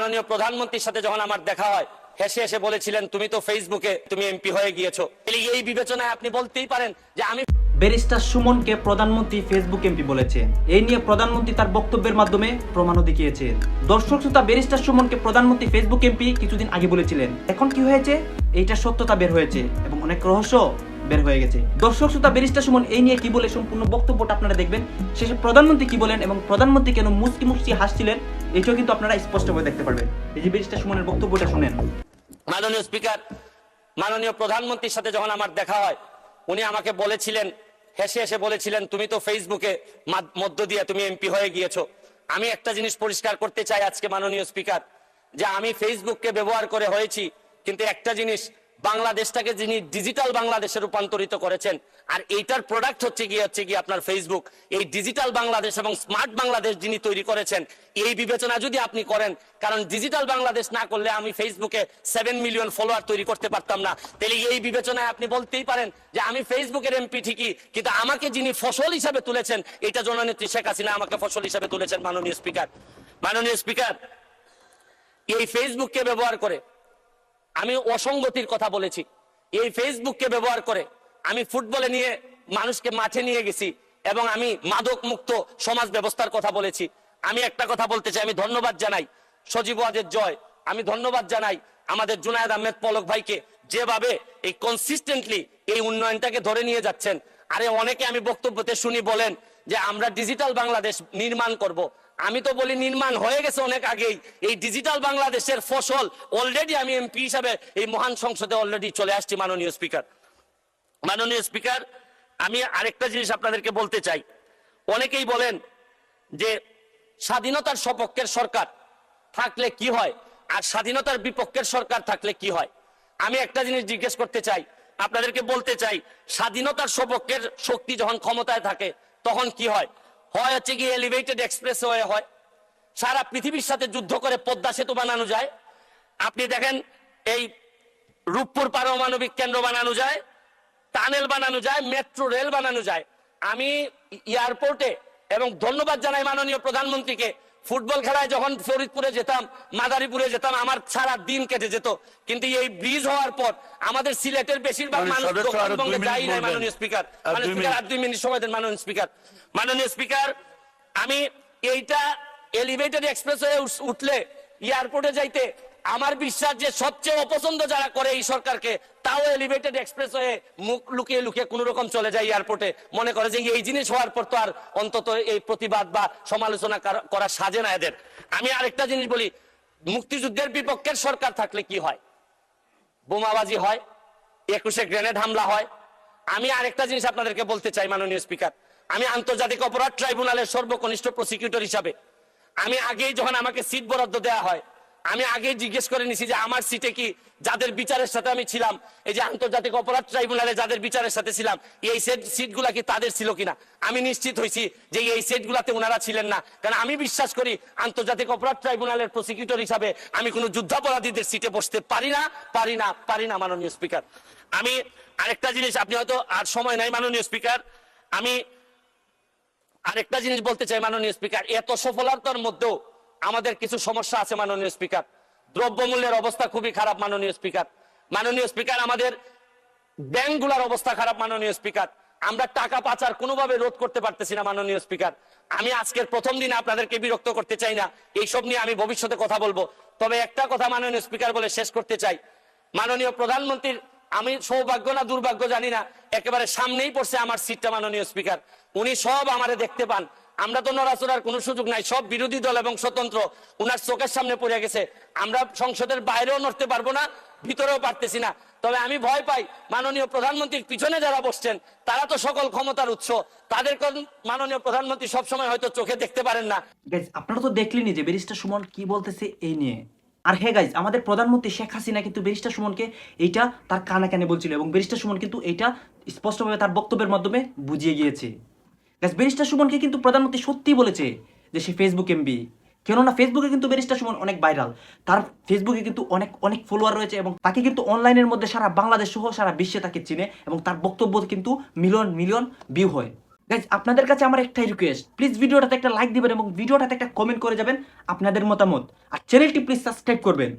মাননীয় প্রধানমন্ত্রীর সাথে যখন আমার দেখা হয়, হেসে হেসে বলেছিলেন তুমি তো ফেসবুকে তুমি এমপি হয়ে গিয়েছো। এই বিবেচনায় আপনি বলতেই পারেন যে আমি ব্যারিস্টার সুমনকে প্রধানমন্ত্রী ফেসবুক এমপি বলেছেন। এই নিয়ে প্রধানমন্ত্রী তার বক্তব্যের মাধ্যমে প্রমাণও দেখিয়েছেন। দর্শক শ্রোতা, ব্যারিস্টার সুমনকে প্রধানমন্ত্রী ফেসবুক এমপি কিছুদিন আগে বলেছিলেন। এখন কি হয়েছে? এইটার সত্যতা বের হয়েছে এবং অনেক রহস্য বের হয়ে গেছে। দর্শক শ্রোতা, ব্যারিস্টার সুমন এই নিয়ে কি বলে সম্পূর্ণ বক্তব্যটা আপনারা দেখবেন। শেষে প্রধানমন্ত্রী কি বলেন এবং প্রধানমন্ত্রী কেন মুচকি মুচকি হাসছিলেন, এটাও কিন্তু আপনারা স্পষ্টভাবে দেখতে পারবেন। এই যে ব্যারিস্টার সুমনের বক্তব্যটা শুনেন। মাননীয় স্পিকার, মাননীয় প্রধানমন্ত্রীর সাথে যখন আমার দেখা হয়, উনি আমাকে বলেছিলেন, হেসে হেসে বলেছিলেন তুমি তো ফেসবুকে মধ্য দিয়ে তুমি এমপি হয়ে গিয়েছো। আমি একটা জিনিস পরিষ্কার করতে চাই আজকে মাননীয় স্পিকার, যে আমি ফেসবুককে ব্যবহার করে হয়েছি, কিন্তু একটা জিনিস, বাংলাদেশটাকে যিনি ডিজিটাল বাংলাদেশে রূপান্তরিত করেছেন, আর এইটার প্রোডাক্ট হচ্ছে গিয়ে আপনার ফেসবুক। এই ডিজিটাল বাংলাদেশ এবং স্মার্ট বাংলাদেশ যিনি তৈরি করেছেন, এই বিবেচনা যদি আপনি করেন, কারণ ডিজিটাল বাংলাদেশ না করলে আমি ফেসবুকে 7 মিলিয়ন ফলোয়ার তৈরি করতে পারতাম না। তাহলে এই বিবেচনায় আপনি বলতেই পারেন যে আমি ফেসবুকের এমপি ঠিকই, কিন্তু আমাকে যিনি ফসল হিসাবে তুলেছেন, এটা জননেত্রী শেখ হাসিনা আমাকে ফসল হিসাবে তুলেছেন। মাননীয় স্পিকার, মাননীয় স্পিকার, এই ফেসবুককে ব্যবহার করে আমি অসঙ্গতির কথা বলেছি। এই ফেসবুককে ব্যবহার করে আমি ফুটবলে নিয়ে মানুষকে মাঠে নিয়ে গেছি এবং আমি মাদক মুক্ত সমাজ ব্যবস্থার কথা বলেছি। আমি একটা কথা বলতে চাই, আমি ধন্যবাদ জানাই সজীব ওয়াজেদ জয়, আমি ধন্যবাদ জানাই আমাদের জুনায়েদ আহমেদ পলক ভাইকে, যেভাবে এই কনসিস্টেন্টলি এই উন্নয়নটাকে ধরে নিয়ে যাচ্ছেন। আরে অনেকে আমি বক্তব্যতে শুনি বলেন যে আমরা ডিজিটাল বাংলাদেশ নির্মাণ করব। আমি তো বলি নির্মাণ হয়ে গেছে অনেক আগেই। এই ডিজিটাল বাংলাদেশের ফসল অলরেডি আমি এমপি হিসাবে এই মহান সংসদে অলরেডি চলে আসছি। মাননীয় স্পিকার, মাননীয় স্পিকার, আমি আরেকটা জিনিস আপনাদেরকে বলতে চাই। অনেকেই বলেন যে স্বাধীনতার সপক্ষের সরকার থাকলে কি হয় আর স্বাধীনতার বিপক্ষের সরকার থাকলে কি হয়। আমি একটা জিনিস জিজ্ঞেস করতে চাই, আপনাদেরকে বলতে চাই, স্বাধীনতার সপক্ষের শক্তি যখন ক্ষমতায় থাকে তখন কি হয়? হয় হচ্ছে কি এলিভেটেড এক্সপ্রেসওয়ে হয়, সারা পৃথিবীর সাথে যুদ্ধ করে পদ্মা সেতু বানানো যায়। আপনি দেখেন এই রূপপুর পারমাণবিক কেন্দ্র বানানো যায়, টানেল বানানো যায়, মেট্রো রেল বানানো যায়। আমি এয়ারপোর্টে এবং ধন্যবাদ জানাই মাননীয় প্রধানমন্ত্রীকে, ফুটবল খেলায় যখন ফরিদপুরে যেতাম, মাদারীপুরে যেতাম, আমার সারা দিন কেটে যেত। কিন্তু এই ব্রিজ হওয়ার পর আমাদের সিলেটের বেশিরভাগ মানুষ দক্ষিণবঙ্গে যাই নাই। মাননীয় স্পিকার, আর 2 মিনিট সময় দেন। মাননীয় স্পিকার, মাননীয় স্পিকার, আমি এইটা এলিভেটেড এক্সপ্রেসওয়ে উঠলে এয়ারপোর্টে যাইতে আমার বিশ্বাস যে সবচেয়ে অপছন্দ যারা করে এই সরকারকে, তাও এলিভেটেড এক্সপ্রেসওয়ে মুখ লুকিয়ে লুকিয়ে কোন রকম চলে যায় এয়ারপোর্টে, মনে করে যে এই জিনিস হওয়ার পর তো আর অন্তত এই প্রতিবাদ বা সমালোচনা করা সাজে না এদের। আমি আরেকটা জিনিস বলি, মুক্তিযুদ্ধের বিপক্ষের সরকার থাকলে কি হয়? বোমাবাজি হয়, 21-এ গ্রেনেড হামলা হয়। আমি আরেকটা জিনিস আপনাদেরকে বলতে চাই মাননীয় স্পিকার, আমি আন্তর্জাতিক অপরাধ ট্রাইব্যুনালের সর্বকনিষ্ঠ প্রসিকিউটর হিসাবে আমি আগেই যখন আমাকে সিট বরাদ্দ দেওয়া হয়, আমি আগেই জিজ্ঞেস করে নিছি যে আমার সিটে কি যাদের বিচারের সাথে আমি ছিলাম, এই যে আন্তর্জাতিক অপরাধ ট্রাইব্যুনালে যাদের বিচারের সাথে ছিলাম, এই সিটগুলা কি তাদের ছিল কিনা। আমি নিশ্চিত হয়েছি যে এই সিটগুলাতে ওনারা ছিলেন না, কারণ আমি বিশ্বাস করি আন্তর্জাতিক অপরাধ ট্রাইব্যুনালের প্রসিকিউটর হিসাবে আমি কোনো যুদ্ধাপরাধীদের সিটে বসতে পারি না মাননীয় স্পিকার। আমি আরেকটা জিনিস, আপনি হয়তো আর সময় নাই মাননীয় স্পিকার, আমি আরেকটা জিনিস বলতে চাই মাননীয় স্পিকার, এত সফলতার মধ্যেও আমাদের কিছু সমস্যা আছে মাননীয় স্পিকার। দ্রব্যমূল্যের অবস্থা খুবই খারাপ মাননীয় স্পিকার। মাননীয় স্পিকার, আমাদের ব্যাংকগুলোর অবস্থা খারাপ মাননীয় স্পিকার। আমরা টাকা পাচার কোনোভাবে রোধ করতে পারতেছি না মাননীয় স্পিকার। আমি আজকের প্রথম দিনে আপনাদেরকে বিরক্ত করতে চাই না, এইসব নিয়ে আমি ভবিষ্যতে কথা বলবো। তবে একটা কথা মাননীয় স্পিকার বলে শেষ করতে চাই, মাননীয় প্রধানমন্ত্রীর আমি সৌভাগ্য না দুর্ভাগ্য জানি না, একেবারে সামনেই পড়ছে আমার সিটটা মাননীয় স্পিকার। উনি সব আমারে দেখতে পান, আমরা তো নড়াচড়ার কোনো সুযোগ নাই, সব বিরোধী দল এবং স্বতন্ত্র উনার চোখের সামনে পড়ে গেছে। আমরা সংসদের বাইরেও নড়তে পারবো না, ভিতরেও পারতেছি না। তবে আমি ভয় পাই মাননীয় প্রধানমন্ত্রীর পিছনে যারা বসছেন তারা তো সকল ক্ষমতার উৎস, তাদের মাননীয় প্রধানমন্ত্রী সবসময় হয়তো চোখে দেখতে পারেন না। আপনারা তো দেখলেনই যে ব্যারিস্টার সুমন কি বলতেছে এই নিয়ে। আর হ্যাঁ গাইজ, আমাদের প্রধানমন্ত্রী শেখ হাসিনা কিন্তু ব্যারিস্টার সুমনকে এইটা তার কানে কানে বলছিল এবং ব্যারিস্টার সুমন কিন্তু এইটা স্পষ্টভাবে তার বক্তব্যের মাধ্যমে বুঝিয়ে গিয়েছে। গাইজ, ব্যারিস্টার সুমনকে কিন্তু প্রধানমন্ত্রী সত্যিই বলেছে যে সে ফেসবুক এমপি, কেননা ফেসবুকে কিন্তু ব্যারিস্টার সুমন অনেক ভাইরাল, তার ফেসবুকে কিন্তু অনেক অনেক ফলোয়ার রয়েছে এবং তাকে কিন্তু অনলাইনের মধ্যে সারা বাংলাদেশ সহ সারা বিশ্বে তাকে চিনে এবং তার বক্তব্য কিন্তু মিলিয়ন মিলিয়ন ভিউ হয়। গাইজ আপনাদের কাছে আমার একটাই রিকোয়েস্ট, প্লিজ ভিডিওটাতে একটা লাইক দিবেন এবং ভিডিওটাতে একটা কমেন্ট করে যাবেন আপনাদের মতামত, আর চ্যানেলটি প্লিজ সাবস্ক্রাইব করবেন।